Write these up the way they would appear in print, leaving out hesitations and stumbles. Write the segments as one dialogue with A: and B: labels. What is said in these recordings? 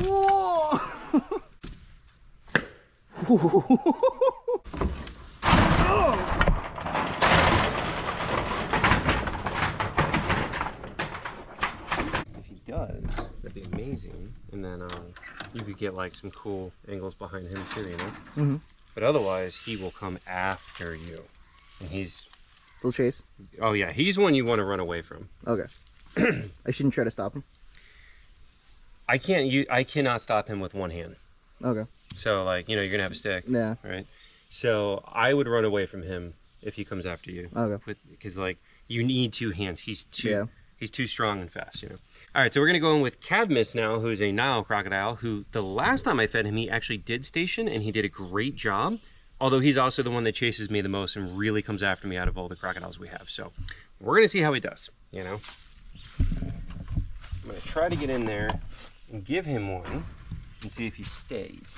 A: Whoa!
B: If he does, that'd be amazing. And then you could get like some cool angles behind him too, you know?
A: Mm-hmm.
B: But otherwise, he will come after you. And he's...
A: Little chase?
B: Oh yeah, he's one you want to run away from.
A: Okay. I shouldn't try to stop him?
B: I cannot stop him with one hand.
A: Okay.
B: So like, you know, you're gonna have a stick.
A: Yeah.
B: Right? So I would run away from him if he comes after you.
A: Okay.
B: Because like, you need two hands. He's too strong and fast, you know. All right, so we're gonna go in with Cadmus now, who's a Nile crocodile, who the last time I fed him, he actually did station and he did a great job. Although he's also the one that chases me the most and really comes after me out of all the crocodiles we have. So we're gonna see how he does, you know. I'm gonna try to get in there and give him one and see if he stays.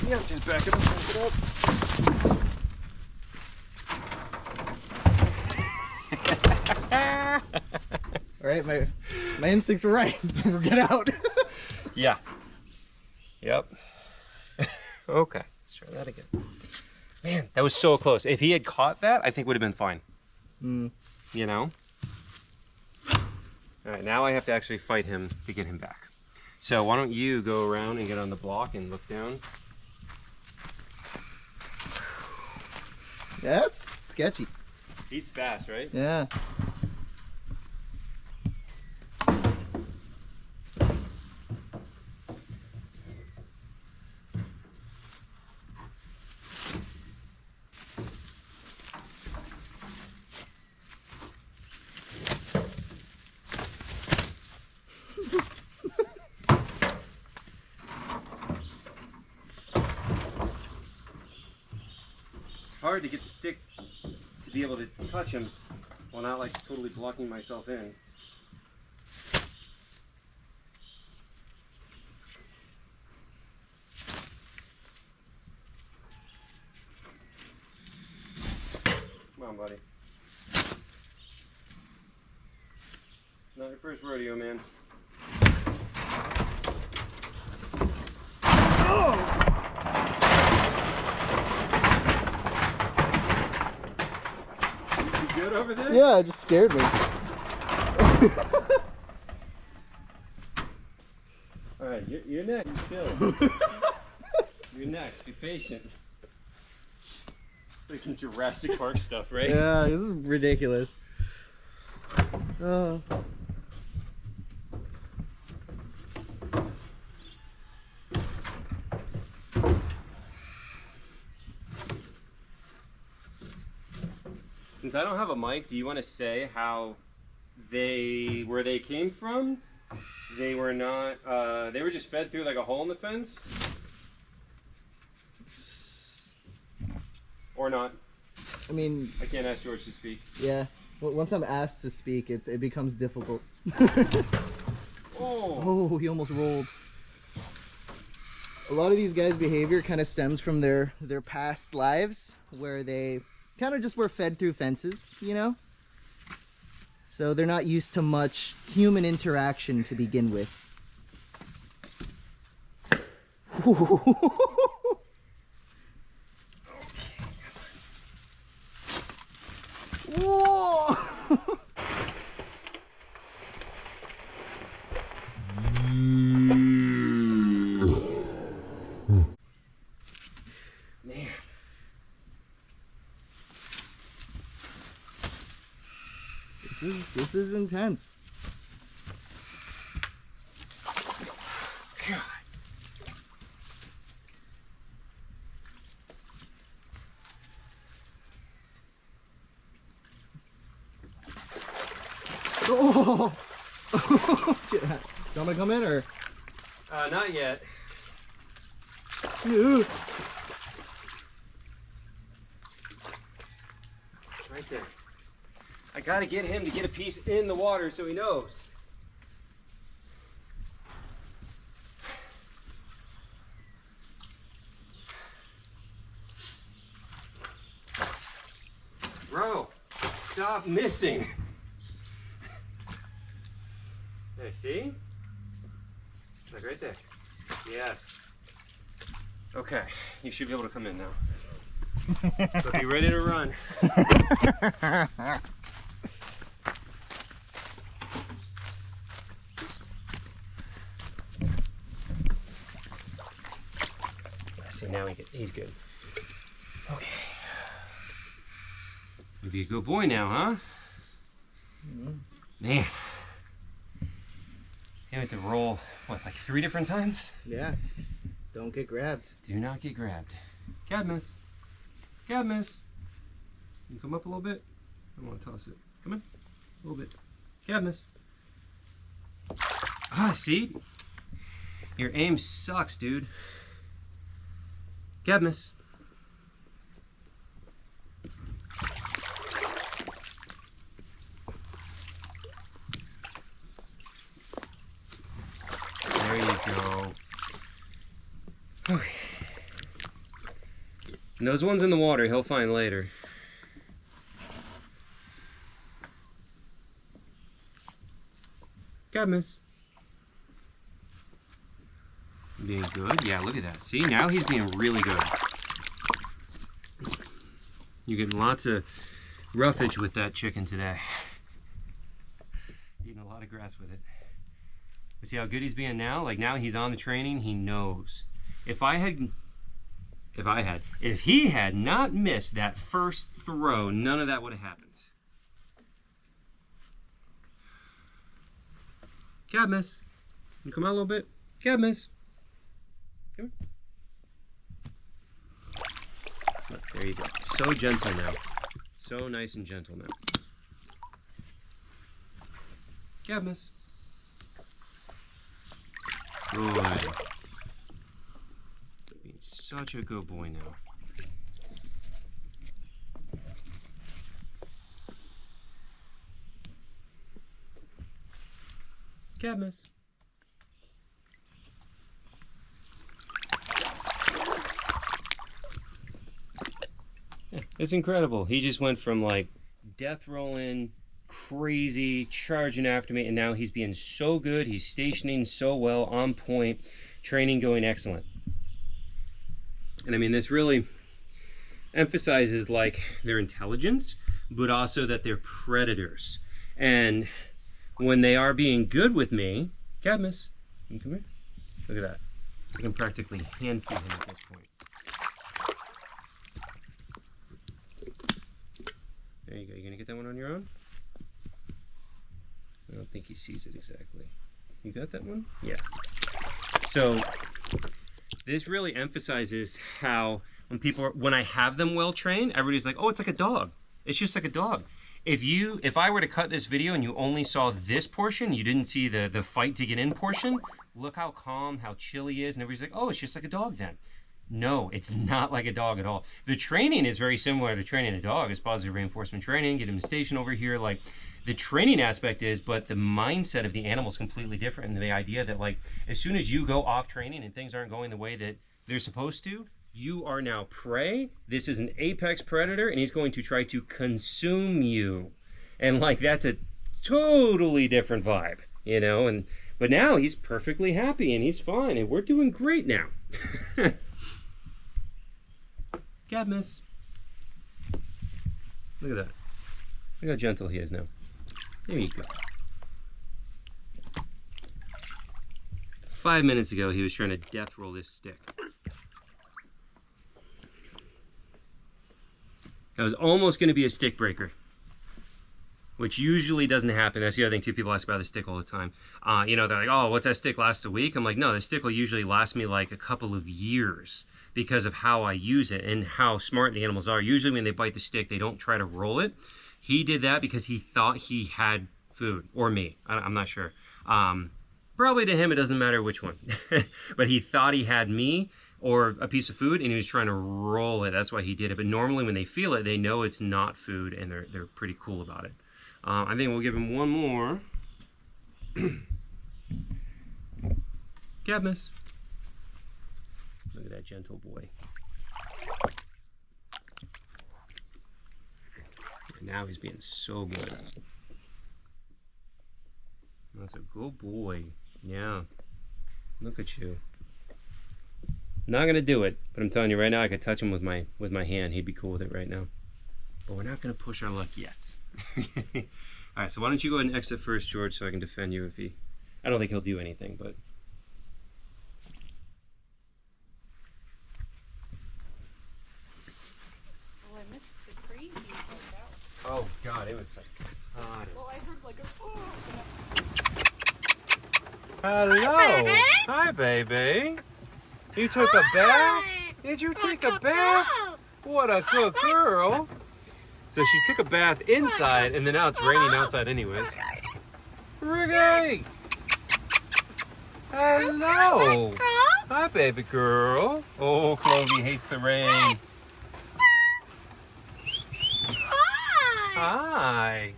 B: Yeah, just back it up,
A: All right, my instincts were right. Get out.
B: Yeah. Yep. Okay, let's try that again. Man, that was so close. If he had caught that, I think would have been fine.
A: Mm.
B: You know? All right, now I have to actually fight him to get him back. So why don't you go around and get on the block and look down?
A: Yeah, that's sketchy.
B: He's fast, right?
A: Yeah.
B: Hard to get the stick to be able to touch him while not like totally blocking myself in. Come on, buddy. Not your first rodeo, man.
A: Oh!
B: Good over there?
A: Yeah, it just scared me.
B: Alright, you're next. Chill. You're next. Be patient. Like some Jurassic Park stuff, right?
A: Yeah, this is ridiculous.
B: Since I don't have a mic, do you want to say how where they came from? They were not, they were just fed through like a hole in the fence? Or not?
A: I mean...
B: I can't ask George to speak.
A: Yeah. Once I'm asked to speak, it becomes difficult. Oh, he almost rolled. A lot of these guys' behavior kind of stems from their past lives, where they kind of just were fed through fences, you know? So they're not used to much human interaction to begin with. Whoa!
B: Man.
A: This is intense.
B: God.
A: Oh! Do you want me to come in or?
B: Not yet.
A: Ew.
B: Right there. I gotta get him to get a piece in the water so he knows. Stop missing. There, see? Like right there. Yes. Okay, you should be able to come in now. So be ready to run. See, now he's good. Okay. You'll be a good boy now, huh? Man. You had to roll, what, like 3 different times?
A: Yeah. Don't get grabbed.
B: Do not get grabbed. Cadmus. Cadmus. Can you come up a little bit? I want to toss it. Come in. A little bit. Cadmus. Ah, see? Your aim sucks, dude. Cadmus. There you go. Okay. And those ones in the water he'll find later. Cadmus. Being good. Yeah, look at that. See, now he's being really good. You're getting lots of roughage with that chicken today. Eating a lot of grass with it. But see how good he's being now? Like now he's on the training, he knows. If he had not missed that first throw, none of that would have happened. Cadmus, you come out a little bit? Cadmus. Come here. Look, there you go. So gentle now. So nice and gentle now. Cadmus. Good. Being such a good boy now. Cadmus. Yeah, it's incredible. He just went from like death rolling, crazy, charging after me, and now he's being so good. He's stationing so well, on point, training going excellent. And I mean, this really emphasizes like their intelligence, but also that they're predators. And when they are being good with me, Cadmus, you come here. Look at that. I can practically hand feed him at this point. There you go. You gonna get that one on your own? I don't think he sees it exactly. You got that one? Yeah. So this really emphasizes how when I have them well trained, everybody's like, oh, it's like a dog. It's just like a dog. If I were to cut this video and you only saw this portion, you didn't see the fight to get in portion, look how calm, how chill he is, and everybody's like, oh, it's just like a dog then. No, it's not like a dog at all. The training is very similar to training a dog. It's positive reinforcement training, get him to station over here. Like the training aspect is, but the mindset of the animal is completely different. And the idea that like, as soon as you go off training and things aren't going the way that they're supposed to, you are now prey. This is an apex predator and he's going to try to consume you. And like, that's a totally different vibe, you know? But now he's perfectly happy and he's fine and we're doing great now. Cadmus. Look at that. Look how gentle he is now. There you go. 5 minutes ago, he was trying to death roll this stick. That was almost going to be a stick breaker, which usually doesn't happen. That's the other thing too. People ask about the stick all the time. You know, they're like, oh, what's that stick last a week? I'm like, no, the stick will usually last me like a couple of years because of how I use it and how smart the animals are. Usually when they bite the stick, they don't try to roll it. He did that because he thought he had food, or me. I'm not sure. Probably to him, it doesn't matter which one. But he thought he had me or a piece of food and he was trying to roll it. That's why he did it. But normally when they feel it, they know it's not food and they're pretty cool about it. I think we'll give him one more. Cadmus. Look at that gentle boy. Now he's being so good. That's a good boy. Yeah. Look at you. Not gonna do it, but I'm telling you right now, I could touch him with my hand. He'd be cool with it right now. But we're not gonna push our luck yet. All right, so why don't you go ahead and exit first, George, so I can defend you if he. I don't think he'll do anything, but.
C: Oh, I missed the crazy workout.
B: Oh God, it was like.
C: Well, I heard like a.
B: Hello. Hi, baby. You took a bath? Did you take a bath? What a good girl. So she took a bath inside, and then now it's raining outside anyways. Riggy! Hello. Hi, baby girl. Oh, Chloe hates the rain. Hi.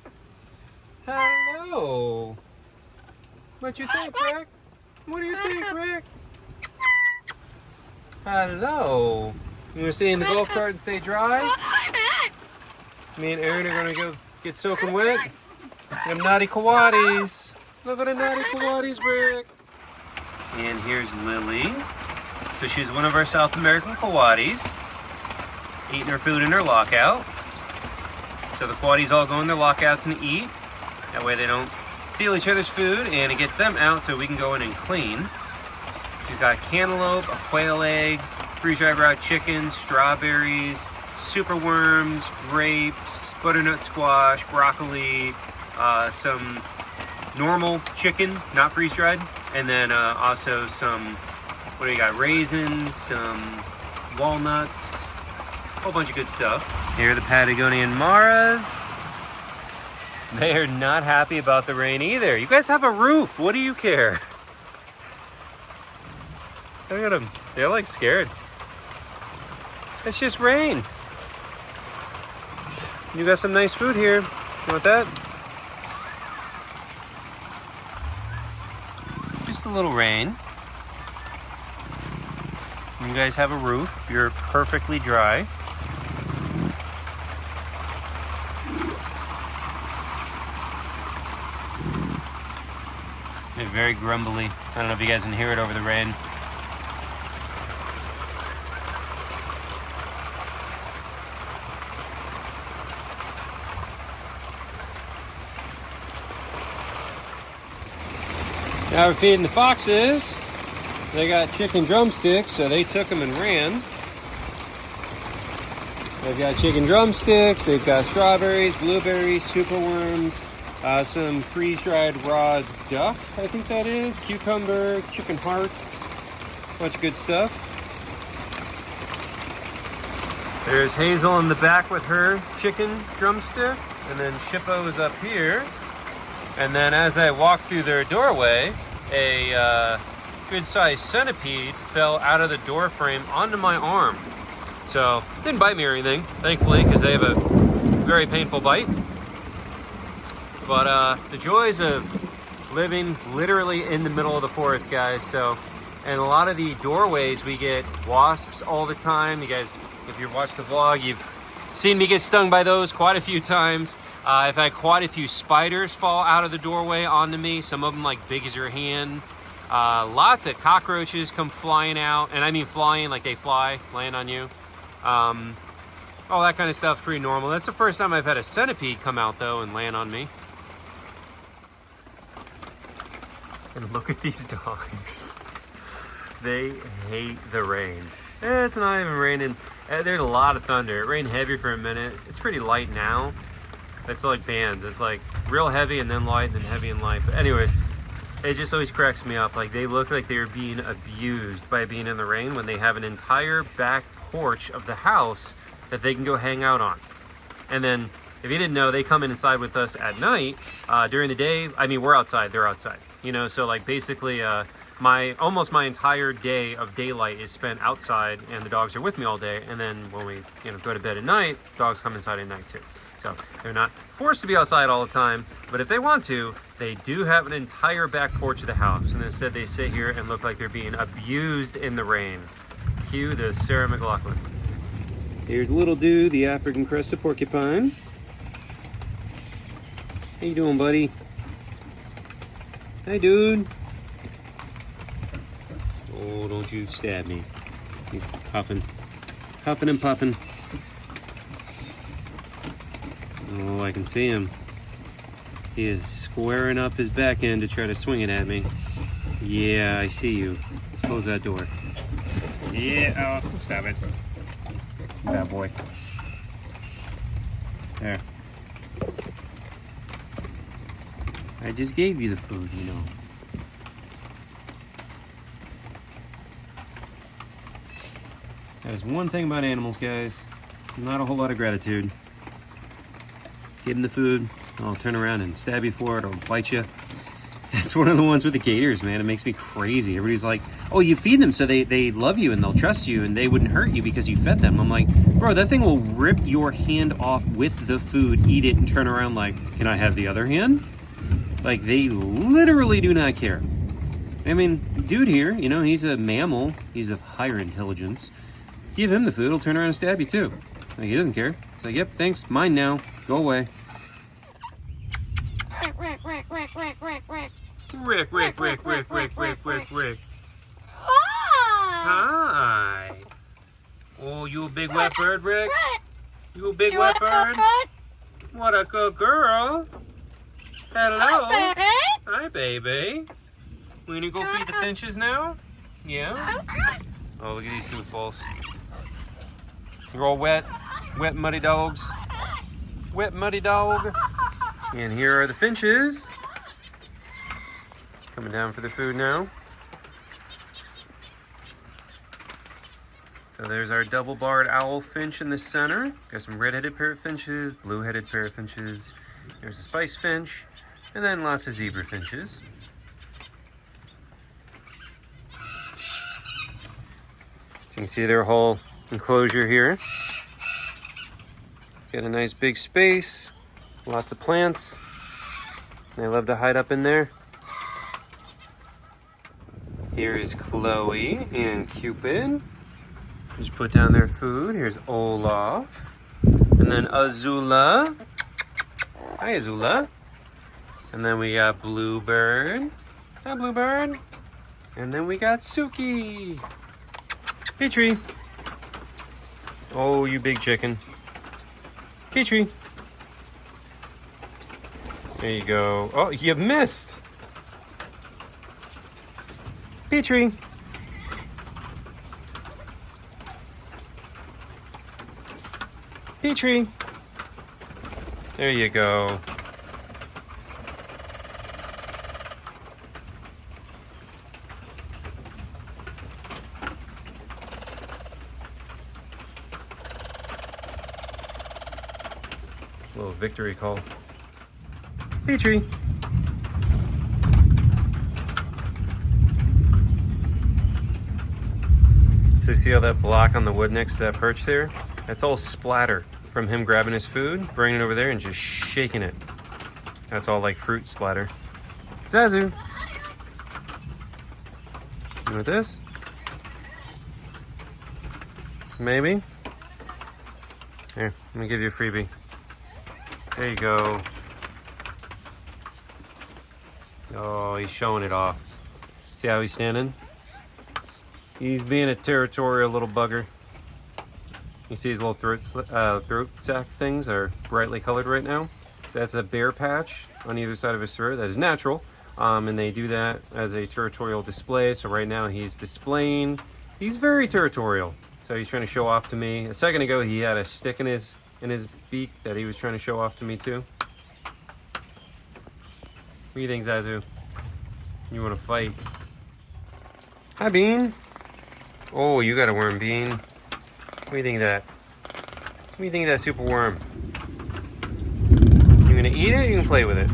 B: Hello. What you think, Rick? What do you think, Rick? Hello. You want to stay in the golf cart and stay dry? Me and Aaron are going to go get soaking wet. Them naughty coatis. Look at the naughty coatis, Rick. And here's Lily. So she's one of our South American coatis. Eating her food in her lockout. So the coatis all go in their lockouts and eat. That way they don't steal each other's food, and it gets them out so we can go in and clean. We've got cantaloupe, a quail egg, freeze-dried raw chicken, strawberries, super worms, grapes, butternut squash, broccoli, some normal chicken, not freeze-dried, and then also some, what do you got, raisins, some walnuts, a whole bunch of good stuff. Here are the Patagonian Maras. They are not happy about the rain either. You guys have a roof. What do you care? Look at them. They're like scared. It's just rain. You got some nice food here. You want that? Just a little rain. You guys have a roof. You're perfectly dry. They're very grumbly. I don't know if you guys can hear it over the rain. Now we're feeding the foxes. They got chicken drumsticks, so they took them and ran. They've got chicken drumsticks, they've got strawberries, blueberries, superworms, some freeze-dried raw duck, I think that is, cucumber, chicken hearts, a bunch of good stuff. There's Hazel in the back with her chicken drumstick, and then Shippo is up here. And then as I walked through their doorway, a good-sized centipede fell out of the door frame onto my arm. So, didn't bite me or anything, thankfully, because they have a very painful bite. But the joys of living literally in the middle of the forest, guys. So, and a lot of the doorways, we get wasps all the time. You guys, if you've watched the vlog, you've seen me get stung by those quite a few times. I've had quite a few spiders fall out of the doorway onto me. Some of them like big as your hand. Lots of cockroaches come flying out. And I mean flying, like they fly, land on you. All that kind of stuff's pretty normal. That's the first time I've had a centipede come out though and land on me. And look at these dogs. They hate the rain. It's not even raining. There's a lot of thunder. It rained heavy for a minute. It's pretty light now. It's like bands. It's like real heavy and then light and then heavy and light. But anyways, it just always cracks me up. Like they look like they're being abused by being in the rain when they have an entire back porch of the house that they can go hang out on. And then if you didn't know, they come inside with us at night. During the day, I mean, we're outside, they're outside. You know, so like basically almost my entire day of daylight is spent outside and the dogs are with me all day. And then when we go to bed at night, dogs come inside at night too. So they're not forced to be outside all the time, but if they want to, they do have an entire back porch of the house. And instead they sit here and look like they're being abused in the rain. Cue the Sarah McLachlan. Here's Little Dew, the African crested porcupine. How you doing, buddy? Hey, dude. Oh, don't you stab me. He's puffing. Huffing and puffing. Oh, I can see him. He is squaring up his back end to try to swing it at me. Yeah, I see you. Let's close that door. Yeah, oh, stop it. Bad boy. There. I just gave you the food, you know. That is one thing about animals, guys. Not a whole lot of gratitude. Give them the food, I'll turn around and stab you for it or bite you. That's one of the ones with the gators, man. It makes me crazy. Everybody's like, oh, you feed them so they love you and they'll trust you and they wouldn't hurt you because you fed them. I'm like, bro, that thing will rip your hand off with the food, eat it, and turn around like, can I have the other hand? Like, they literally do not care. I mean, dude here, you know, he's a mammal. He's of higher intelligence. Give him the food, he'll turn around and stab you too. Like, he doesn't care. It's like, yep, thanks, mine now. Go away. Rick. Hi. Oh, you a big wet bird, Rick? You a big wet bird? What a good girl. Hello. Hi, baby. We gonna go feed the finches now? Yeah? Oh, look at these goofballs. They're all wet. Wet, muddy dogs. Wet, muddy dog. And here are the finches. Coming down for the food now. So there's our double-barred owl finch in the center. Got some red-headed parrot finches, blue-headed parrot finches. There's a spice finch, and then lots of zebra finches. So you can see their whole enclosure here. Got a nice big space, lots of plants. They love to hide up in there. Here is Chloe and Cupid. Just put down their food. Here's Olaf. And then Azula. Hi, Azula. And then we got Bluebird. Hi, Bluebird. And then we got Suki. Petrie. Oh, you big chicken. Petrie. There you go. Oh, you missed. Petrie. Petrie. There you go. Little victory call. Petrie. So see all that block on the wood next to that perch there? That's all splatter from him grabbing his food, bringing it over there and just shaking it. That's all like fruit splatter. Zazu. You want this? Maybe? Here, let me give you a freebie. There you go. Oh, he's showing it off. See how he's standing? He's being a territorial little bugger. You see his little throat sac things are brightly colored right now. That's a bare patch on either side of his throat. That is natural. And they do that as a territorial display. So right now he's displaying. He's very territorial. So he's trying to show off to me. A second ago he had a stick in his beak that he was trying to show off to me too. What do you think, Zazu? You want to fight? Hi, Bean. Oh, you got a worm, Bean. What do you think of that? What do you think of that super worm? You gonna eat it or you can play with it?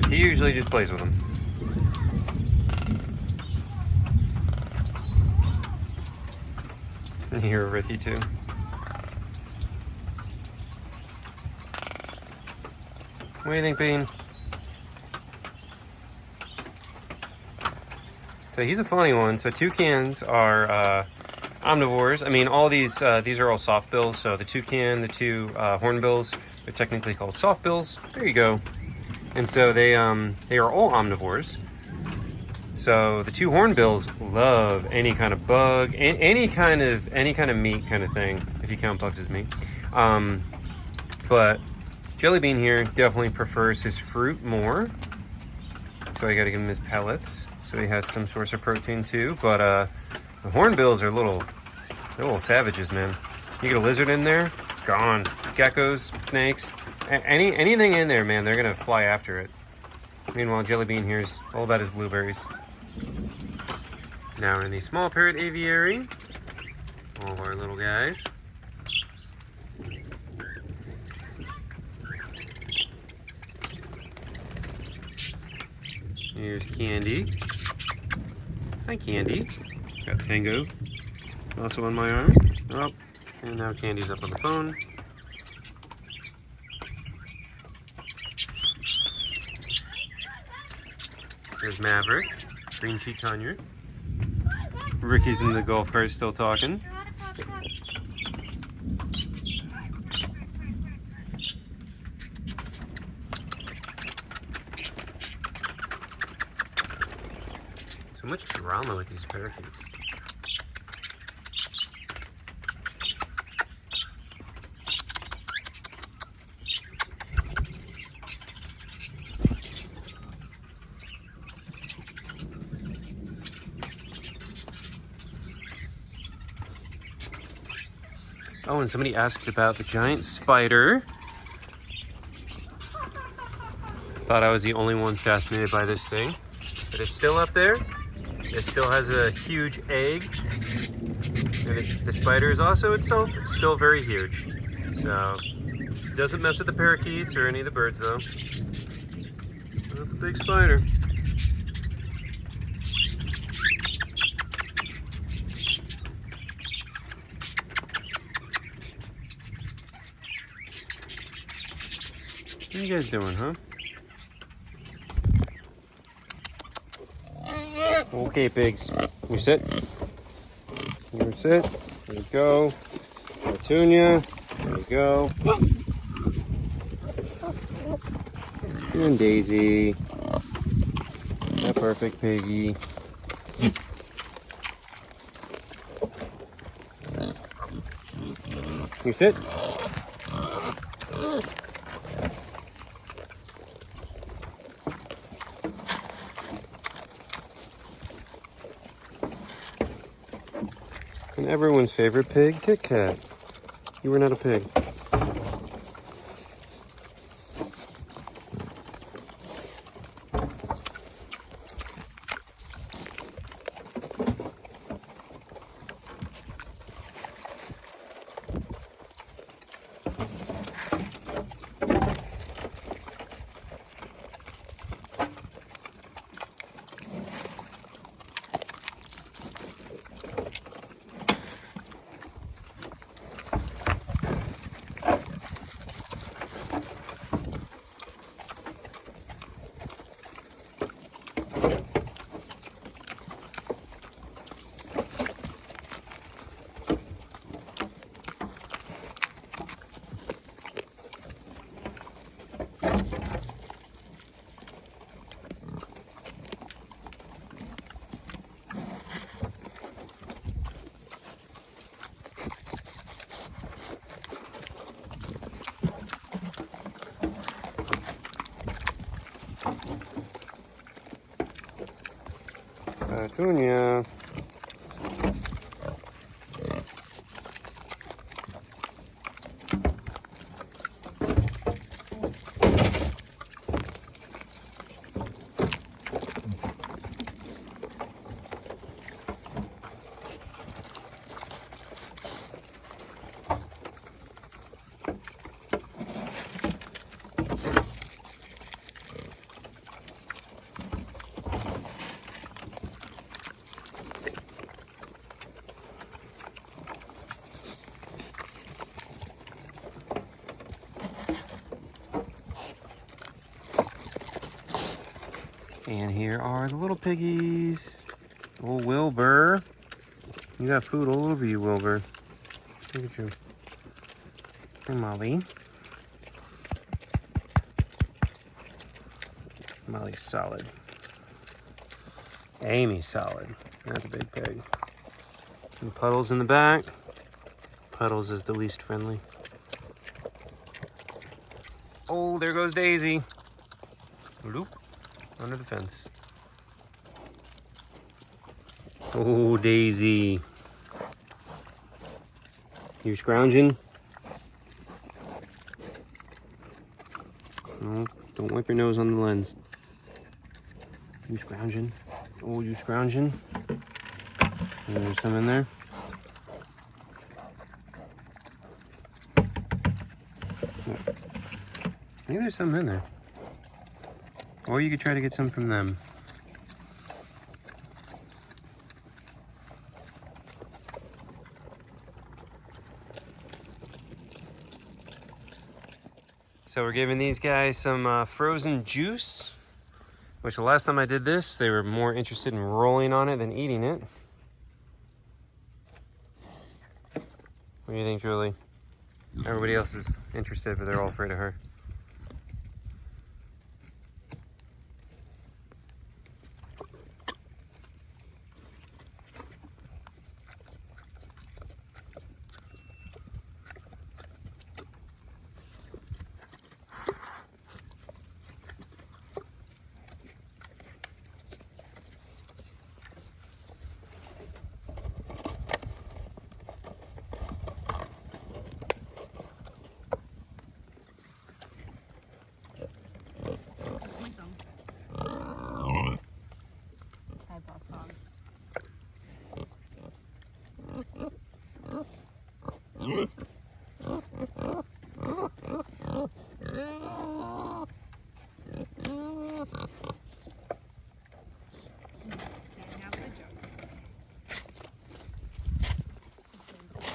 B: 'Cause he usually just plays with them. You're Ricky too. What do you think, Bean? So he's a funny one. So toucans are omnivores. I mean, all these are all soft bills. So the toucan, the two hornbills, they're technically called soft bills. There you go. And so they are all omnivores. So the two hornbills love any kind of bug, any kind of meat kind of thing, if you count bugs as meat. But Jelly Bean here definitely prefers his fruit more. So I gotta give him his pellets, so he has some source of protein too. But the hornbills are they're little savages, man. You get a lizard in there, it's gone. Geckos, snakes, anything in there, man, they're gonna fly after it. Meanwhile, Jelly Bean here's all about his blueberries. Now we're in the small parrot aviary. All of our little guys. Here's Candy. Hi, Candy. Got Tango also on my arm. Oh, and now Candy's up on the phone. There's Maverick, green cheek conure. Ricky's in the golf cart still talking. So much drama with these parakeets. Oh, and somebody asked about the giant spider. Thought I was the only one fascinated by this thing. But it's still up there. It still has a huge egg. And the spider is also itself still very huge. So, it doesn't mess with the parakeets or any of the birds though. That's a big spider. What are you guys doing, huh? Okay, pigs. You sit. You sit. There you go. Petunia. There you go. And Daisy. A perfect piggy. You sit. And everyone's favorite pig, Kit Kat. You were not a pig. Petunia. And here are the little piggies. Old Wilbur. You got food all over you, Wilbur. Look at you. Hey, Molly. Molly's solid. Amy's solid. That's a big pig. And Puddles in the back. Puddles is the least friendly. Oh, there goes Daisy. Loop. Under the fence. Oh, Daisy. You're scrounging? No, don't wipe your nose on the lens. You scrounging? Oh, you scrounging? There's some in there. I think there's some in there. Or you could try to get some from them. So we're giving these guys some frozen juice, which the last time I did this, they were more interested in rolling on it than eating it. What do you think, Julie? Everybody else is interested, but they're all afraid of her.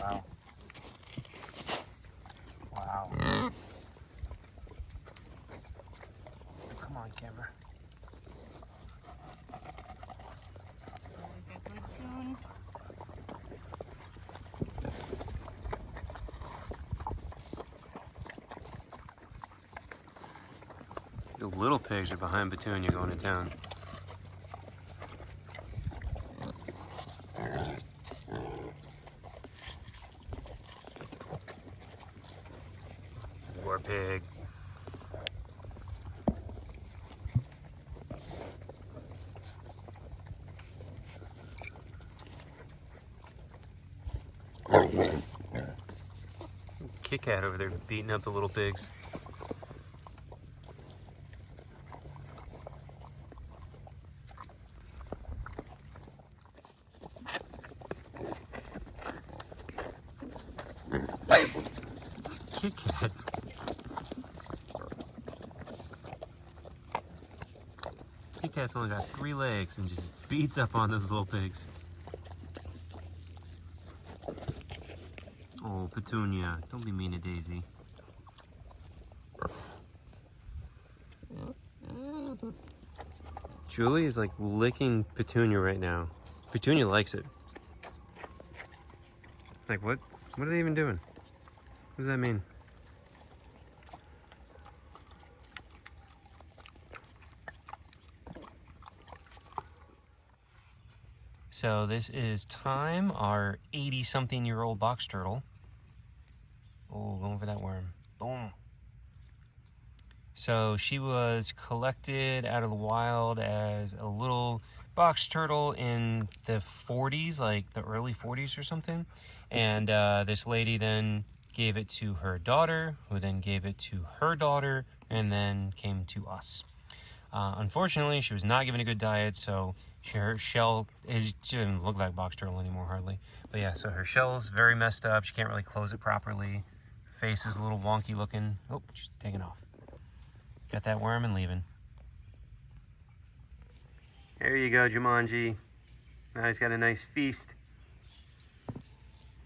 B: Wow. Wow. Come on, camera.
C: Always a good tune.
B: The little pigs are behind Petunia going to town. Poor pig. Kit Kat over there beating up the little pigs. Kit Kat. Kit Kat's only got 3 legs and just beats up on those little pigs. Oh, Petunia, don't be mean to Daisy. Julie is like licking Petunia right now. Petunia likes it. Like, what are they even doing? What does that mean? So this is Time, our 80-something-year-old box turtle. Oh, going for that worm. Boom. So she was collected out of the wild as a little box turtle in the 40s, like the early 40s or something. And this lady then gave it to her daughter, who then gave it to her daughter, and then came to us. Unfortunately, she was not given a good diet, so her shell, she didn't look like box turtle anymore hardly. But yeah, so her shell's very messed up. She can't really close it properly. Face is a little wonky looking. Oh, she's taking off. Got that worm and leaving. There you go, Jumanji. Now he's got a nice feast.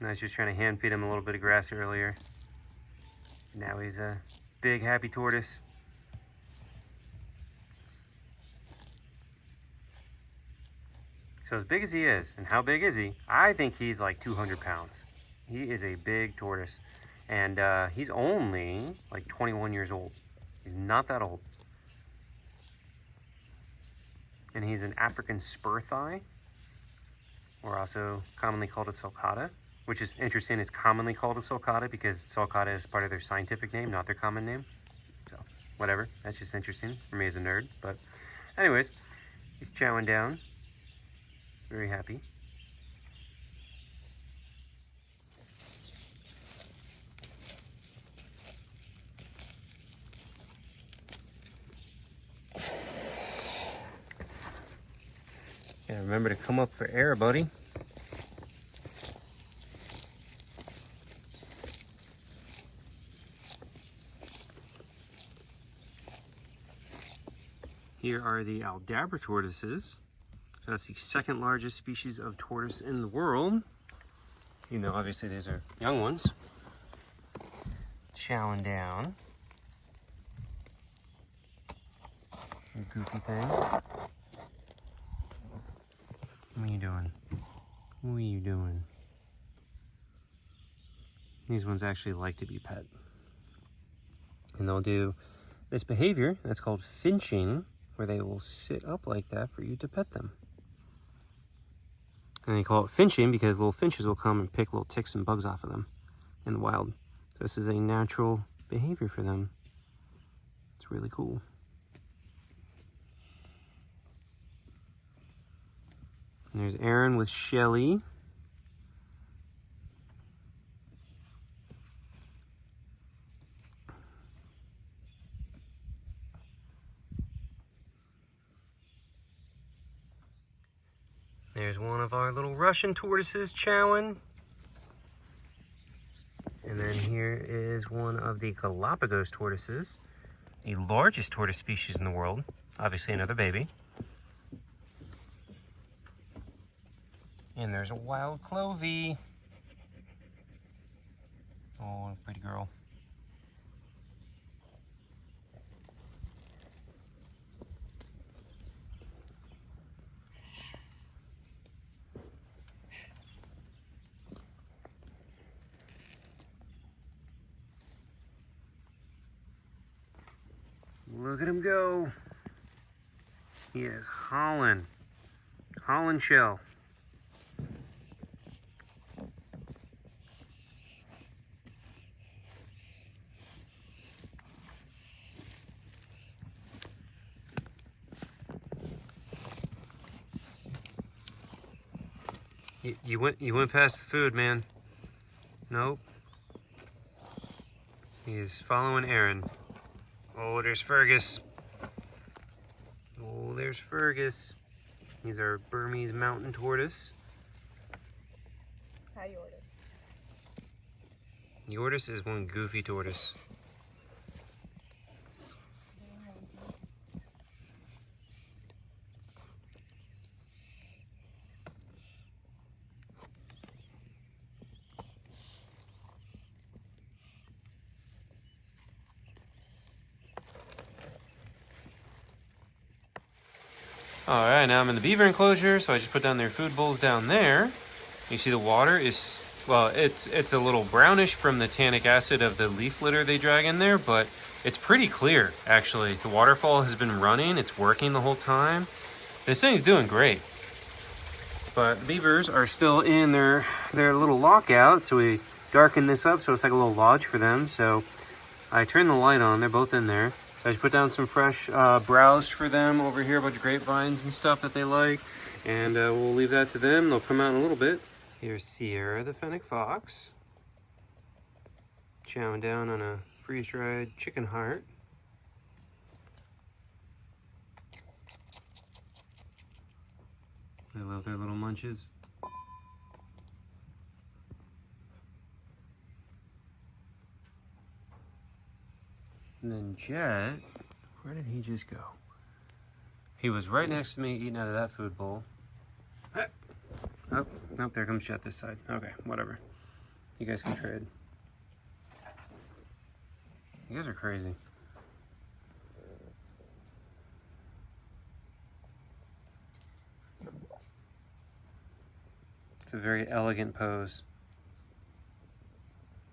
B: I was just trying to hand feed him a little bit of grass earlier. Now he's a big happy tortoise. So as big as he is, and how big is he? I think he's like 200 pounds. He is a big tortoise. And he's only like 21 years old. He's not that old. And he's an African spur thigh, or also commonly called a sulcata, which is interesting. It's commonly called a sulcata because sulcata is part of their scientific name, not their common name. So, whatever. That's just interesting for me as a nerd. But anyways, he's chowing down. Very happy. Yeah, remember to come up for air, buddy. Here are the Aldabra tortoises. So that's the second largest species of tortoise in the world. Even though obviously these are young ones. Chowing down. You goofy thing. What are you doing? What are you doing? These ones actually like to be pet. And they'll do this behavior that's called finching, where they will sit up like that for you to pet them. And they call it finching because little finches will come and pick little ticks and bugs off of them in the wild. So this is a natural behavior for them. It's really cool. And there's Aaron with Shelly. There's one of our little Russian tortoises chowing. And then here is one of the Galapagos tortoises, the largest tortoise species in the world. Obviously another baby. And there's a wild Clovey. Oh, pretty girl. Look at him go. He is Holland shell. You went past the food, man. Nope. He is following Aaron. Oh, there's Fergus. Oh, there's Fergus. He's our Burmese mountain tortoise.
C: Hi, Tortoise.
B: Tortoise is one goofy tortoise. Alright, now I'm in the beaver enclosure, so I just put down their food bowls down there. You see the water is, well, it's a little brownish from the tannic acid of the leaf litter they drag in there, but it's pretty clear, actually. The waterfall has been running, it's working the whole time. This thing's doing great. But the beavers are still in their little lockout, so we darken this up so it's like a little lodge for them. So I turned the light on, they're both in there. So I just put down some fresh browse for them over here, a bunch of grapevines and stuff that they like. And we'll leave that to them. They'll come out in a little bit. Here's Sierra, the fennec fox. Chowing down on a freeze-dried chicken heart. They love their little munches. And then Jet, where did he just go? He was right next to me eating out of that food bowl. Oh, nope, there comes Jet this side. Okay, whatever. You guys can trade. You guys are crazy. It's a very elegant pose.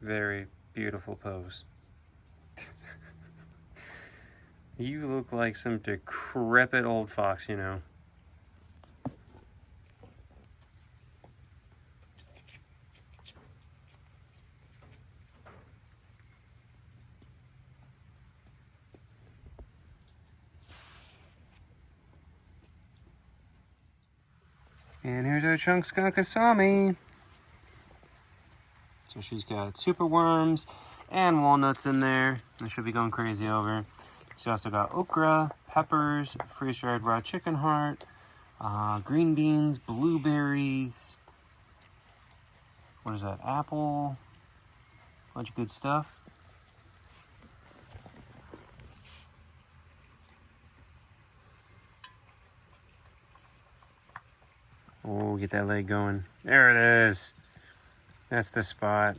B: Very beautiful pose. You look like some decrepit old fox, you know. And here's our chunk skunk Asami. So she's got super worms and walnuts in there. And she'll be going crazy over. She also got okra, peppers, freeze-dried raw chicken heart, green beans, blueberries. What is that? Apple. Bunch of good stuff. Oh, get that leg going. There it is. That's the spot.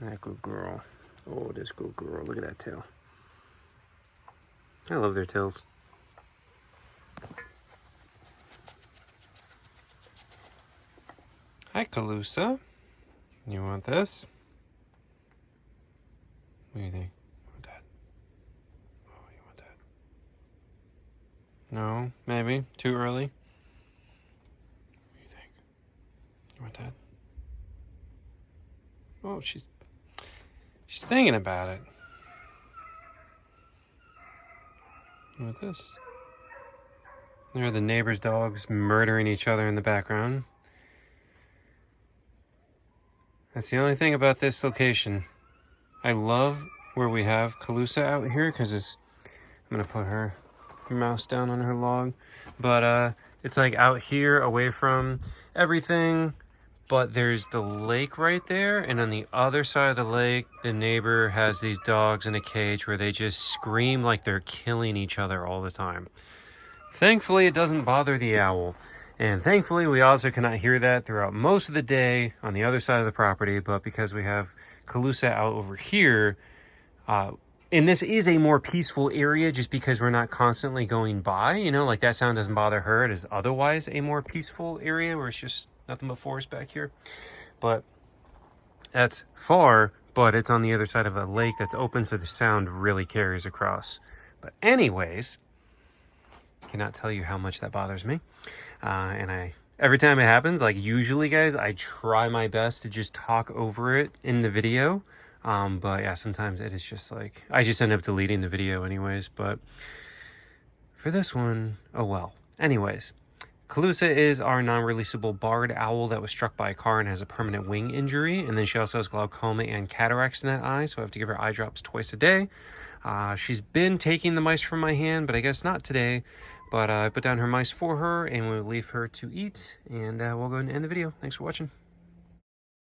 B: That good girl. Oh, this good girl. Look at that tail. I love their tails. Hi, Calusa. You want this? What do you think? No, maybe. Too early. What do you think? You want that? Oh, she's thinking about it. You want this? There are the neighbors' dogs murdering each other in the background. That's the only thing about this location. I love where we have Calusa out here because I'm gonna put her mouse down on her log, but it's like out here away from everything, but there's the lake right there, and on the other side of the lake the neighbor has these dogs in a cage where they just scream like they're killing each other all the time. Thankfully it doesn't bother the owl, and thankfully we also cannot hear that throughout most of the day on the other side of the property, but because we have Calusa out over here, and this is a more peaceful area just because we're not constantly going by, you know, like that sound doesn't bother her. It is otherwise a more peaceful area where it's just nothing but forest back here. But that's far, but it's on the other side of a lake that's open, so the sound really carries across. But anyways, cannot tell you how much that bothers me. And every time it happens, like usually guys, I try my best to just talk over it in the video. But yeah, sometimes it is just like, I just end up deleting the video anyways, but for this one, oh well. Anyways, Calusa is our non-releasable barred owl that was struck by a car and has a permanent wing injury. And then she also has glaucoma and cataracts in that eye, so I have to give her eye drops twice a day. She's been taking the mice from my hand, but I guess not today. But I put down her mice for her and we'll leave her to eat, and we'll go ahead and end the video. Thanks for watching.